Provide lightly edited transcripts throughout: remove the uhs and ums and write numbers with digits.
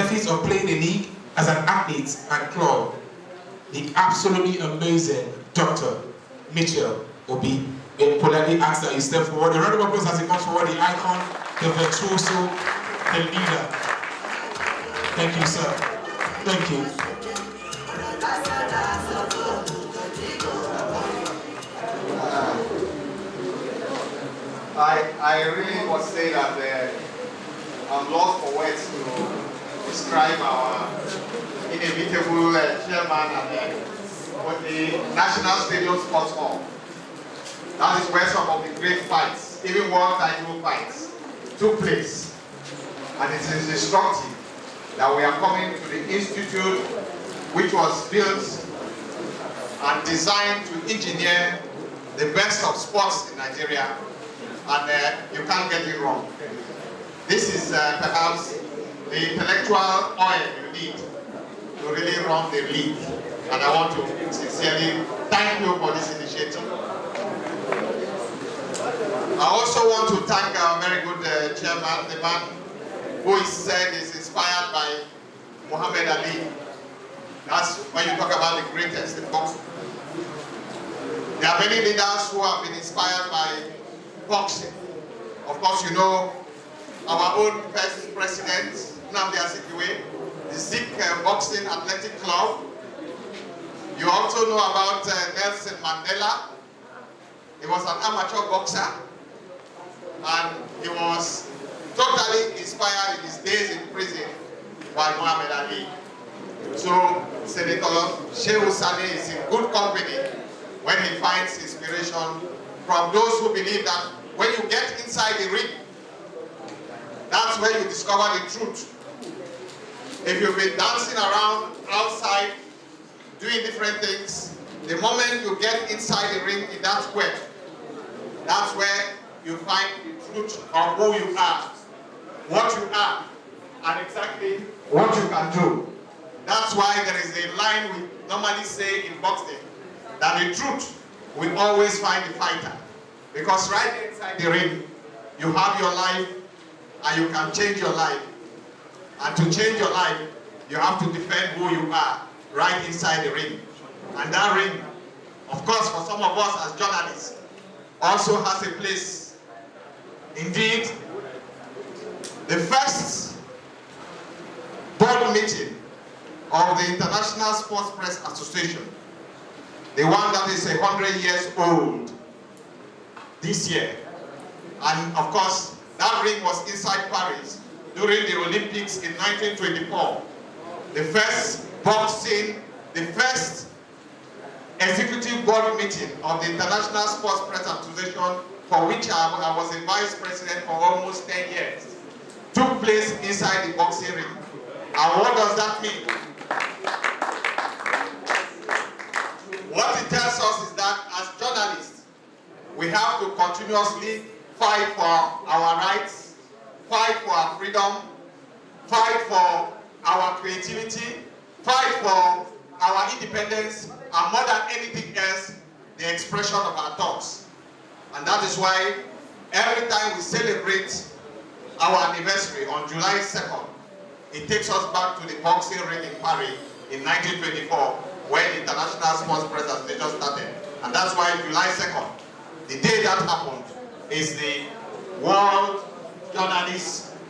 benefits of playing a league as an athlete and club, the absolutely amazing Dr. Mitchell Obi. We politely ask that you step forward. A round of applause as he comes forward, the icon, the virtuoso, the leader. Thank you, sir. Thank you. I really must say that I'm lost for words to describe our inevitable chairman at the National Stadium Sports Hall. That is where some of the great fights, even world title fights, took place. And it is instructive that we are coming to the institute which was built and designed to engineer the best of sports in Nigeria, and you can't get it wrong. This is perhaps the intellectual oil you need to really run the league, and I want to sincerely thank you for this initiative. I also want to thank our very good chairman, the man who is said is inspired by Muhammad Ali. That's when you talk about the greatest in boxing. There are many leaders who have been inspired by boxing. Of course, you know our own first president, Nnamdi Azikiwe, the Zik Boxing Athletic Club. You also know about Nelson Mandela. He was an amateur boxer, and he was totally inspired in his days in prison by Muhammad Ali. So Senator Shehu Sani is in good company when he finds inspiration from those who believe that when you get inside the ring, that's where you discover the truth. If you've been dancing around outside, doing different things, the moment you get inside the ring in that square, that's where you find the truth of who you are, what you are, and exactly what you can do. That's why there is a line we normally say in boxing, that the truth will always find the fighter. Because right inside the ring, you have your life, and you can change your life. And to change your life, you have to defend who you are right inside the ring. And that ring, of course, for some of us as journalists, also has a place. Indeed, the first board meeting of the International Sports Press Association, the one that is 100 years old this year. And of course, that ring was inside Paris during the Olympics in 1924. The first boxing, the first executive board meeting of the International Sports Press Association, for which I was a vice president for almost 10 years, took place inside the boxing ring. And what does that mean? What it tells us is that as journalists, we have to continuously fight for our rights, fight for our freedom, fight for our creativity, fight for our independence, and more than anything else, the expression of our thoughts. And that is why every time we celebrate our anniversary on July 2nd, it takes us back to the boxing ring in Paris in 1924, when the International Sports Press Association started. And that's why July 2nd, the day that happened, is the World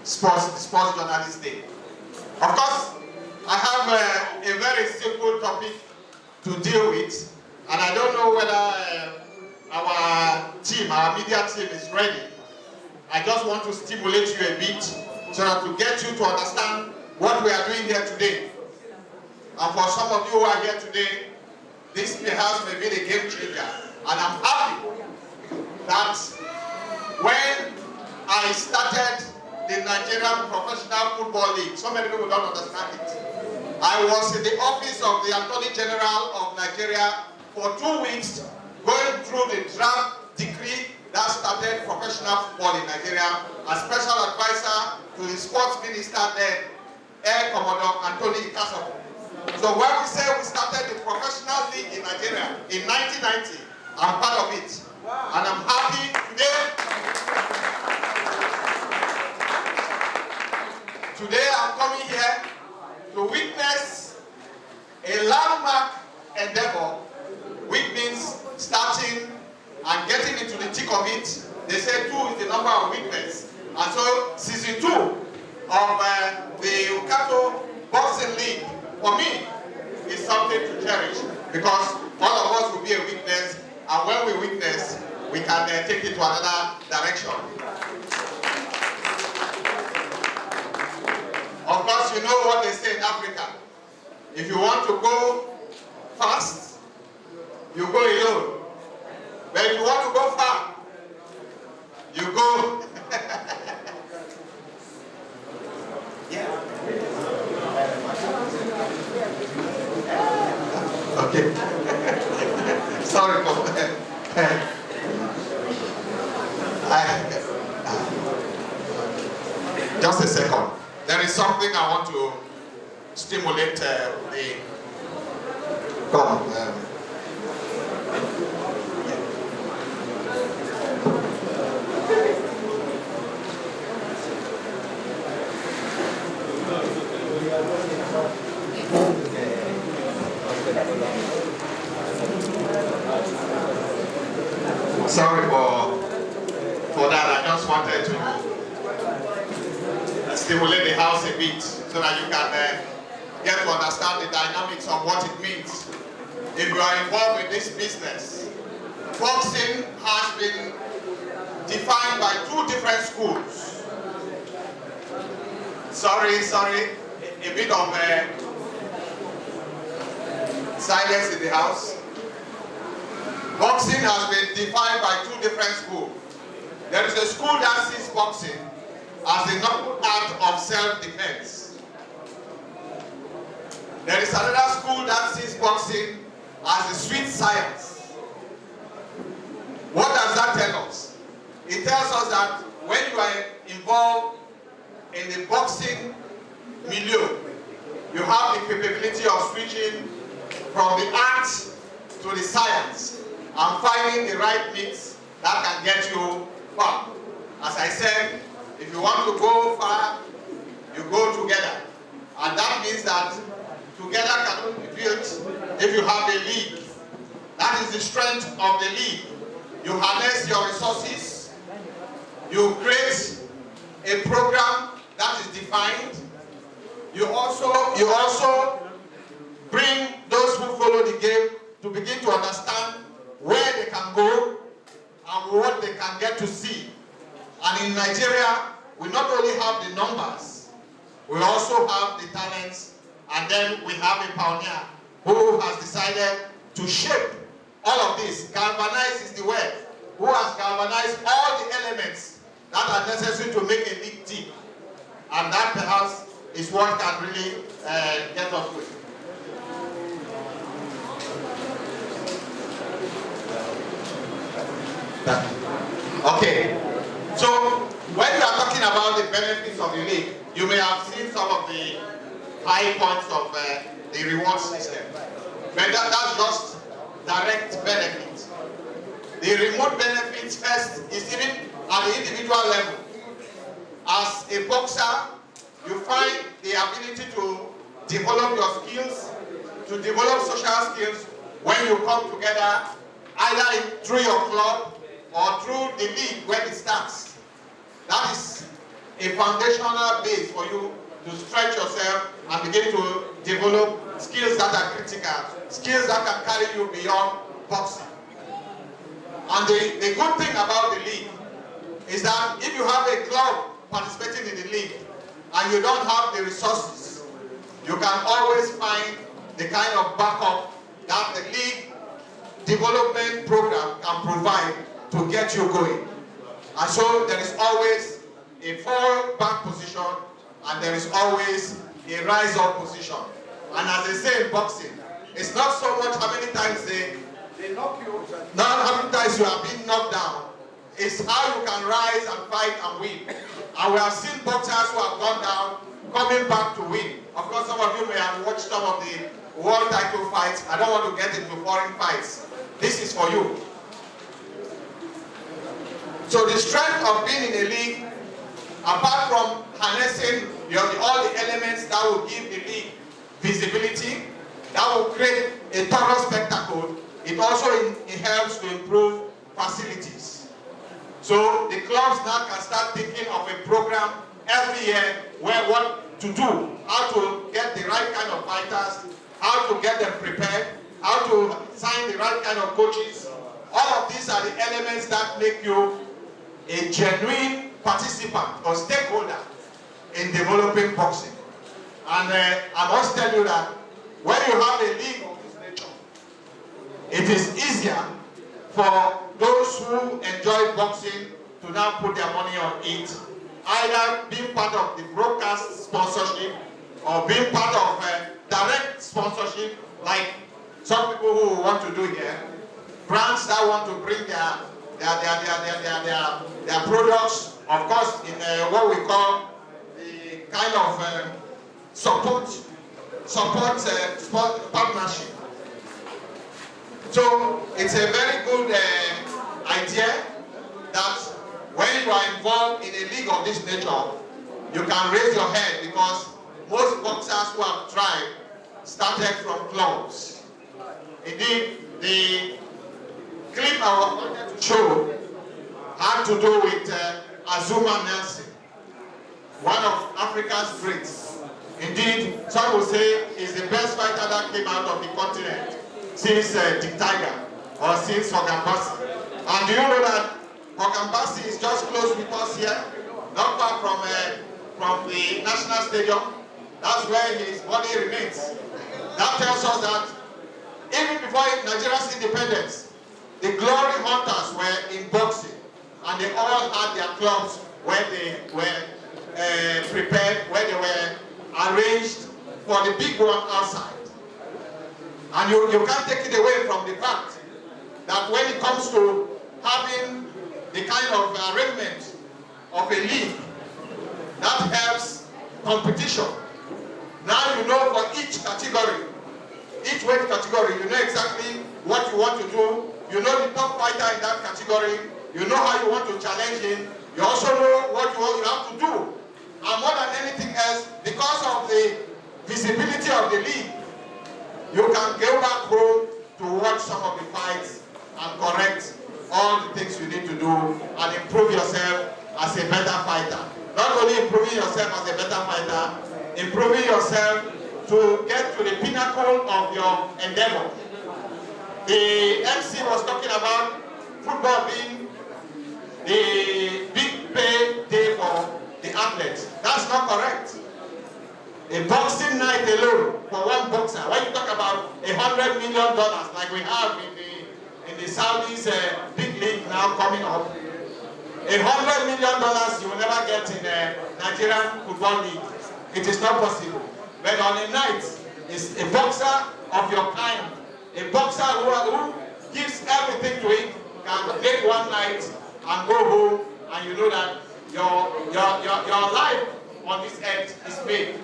Sports Journalist Day. Of course, I have a very simple topic to deal with, and I don't know whether our team, our media team is ready. I just want to stimulate you a bit so that to get you to understand what we are doing here today. And for some of you who are here today, this perhaps may be the game changer. And I'm happy that when I started the Nigerian Professional Football League, so many people don't understand it. I was in the office of the Attorney General of Nigeria for 2 weeks, going through the draft decree that started professional football in Nigeria, as special advisor to the sports minister then, Air Commodore Anthony Ikasopo. So when we say we started the professional league in Nigeria in 1990, I'm part of it. Wow. And I'm happy today. Today I'm coming here to witness a landmark endeavor, which means starting and getting into the thick of it. They say 2 is the number of witness. And so season 2 of the Ukato Boxing League, for me, is something to cherish, because all of us will be a witness, and when we witness, we can take it to another direction. Of course, you know what they say in Africa. If you want to go fast, you go alone. But if you want to go far, you go. Yeah. Okay. Sorry for that. Just a second. There is something I want to stimulate the. Come on. Sorry for that. I just wanted to stimulate the house a bit so that you can get to understand the dynamics of what it means. If you are involved in this business, boxing has been defined by 2 different schools. Sorry, a bit of silence in the house. Boxing has been defined by 2 different schools. There is a school that sees boxing as a noble art of self-defense. There is another school that sees boxing as a sweet science. What does that tell us? It tells us that when you are involved in the boxing milieu, you have the capability of switching from the art to the science and finding the right mix that can get you far. As I said, if you want to go far, you go together. And that means that together cannot be built if you have a league. That is the strength of the league. You harness your resources, you create a program that is defined. You also bring those who follow the game to begin to understand where they can go and what they can get to see. And in Nigeria, we not only have the numbers, we also have the talents, and then we have a pioneer who has decided to shape all of this. Galvanize is the word. Who has galvanized all the elements that are necessary to make a big team. And that perhaps is what can really get us with. Okay, so when we are talking about the benefits of the league, you may have seen some of the high points of the reward system. But that's just direct benefits. The remote benefits first is even at the individual level. As a boxer, you find the ability to develop your skills, to develop social skills when you come together, either through your club or through the league when it starts. That is a foundational base for you to stretch yourself and begin to develop skills that are critical, skills that can carry you beyond boxing. And the good thing about the league is that if you have a club participating in the league and you don't have the resources, you can always find the kind of backup that the league development program can provide to get you going. And so there is always a fall back position and there is always a rise up position. And as they say in boxing, it's not so much how many times they knock you, not how many times you have been knocked down. It's how you can rise and fight and win. And we have seen boxers who have gone down, coming back to win. Of course, some of you may have watched some of the world title fights. I don't want to get into foreign fights. This is for you. So the strength of being in a league, apart from harnessing all the elements that will give the league visibility, that will create a thorough spectacle. It also it helps to improve facilities. So the clubs now can start thinking of a program every year where what to do, how to get the right kind of fighters, how to get them prepared, how to sign the right kind of coaches. All of these are the elements that make you a genuine participant or stakeholder in developing boxing. And I must tell you that when you have a league of this nature, it is easier for those who enjoy boxing to now put their money on it, either being part of the broadcast sponsorship or being part of direct sponsorship, like some people who want to do here, brands that want to bring their products, of course, in what we call the kind of support partnership. So it's a very good idea that when you are involved in a league of this nature, you can raise your head, because most boxers who have tried started from clubs. Indeed, the clip I wanted to show had to do with Azuma Nelson, one of Africa's greats. Indeed, some will say he's the best fighter that came out of the continent since Dick Tiger or since Ogambasi. And do you know that Ogambasi is just close with us here, not far from the National Stadium? That's where his body remains. That tells us that even before Nigeria's independence, the glory hunters were in boxing, and they all had their clubs where they were prepared, where they were arranged for the big one outside. And you can't take it away from the fact that when it comes to having the kind of arrangement of a league that helps competition, now you know for each category, each weight category, you know exactly what you want to do. You know the top fighter in that category. You know how you want to challenge him. You also know what you have to do. And more than anything else, because of the visibility of the league, you can go back home to watch some of the fights and correct all the things you need to do and improve yourself as a better fighter. Not only improving yourself as a better fighter, improving yourself to get to the pinnacle of your endeavor. The MC was talking about football being the big pay day for the athletes. That's not correct. A boxing night alone for one boxer, when you talk about $100 million like we have in the Saudis big league now coming up, $100 million you will never get in a Nigerian football league. It is not possible. But on a night, it's a boxer of your kind, a boxer who gives everything to it, can take one night and go home, and you know that your life on this earth is made.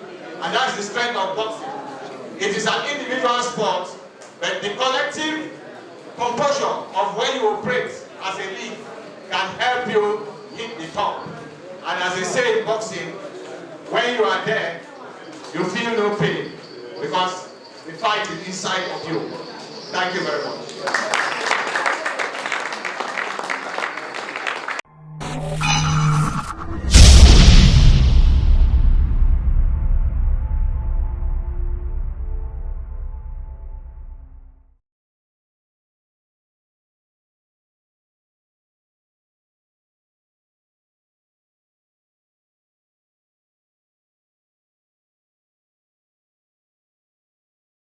And that's the strength of boxing. It is an individual sport, but the collective composure of where you operate as a league can help you hit the top. And as they say in boxing, when you are there, you feel no pain, because the fight is inside of you. Thank you very much.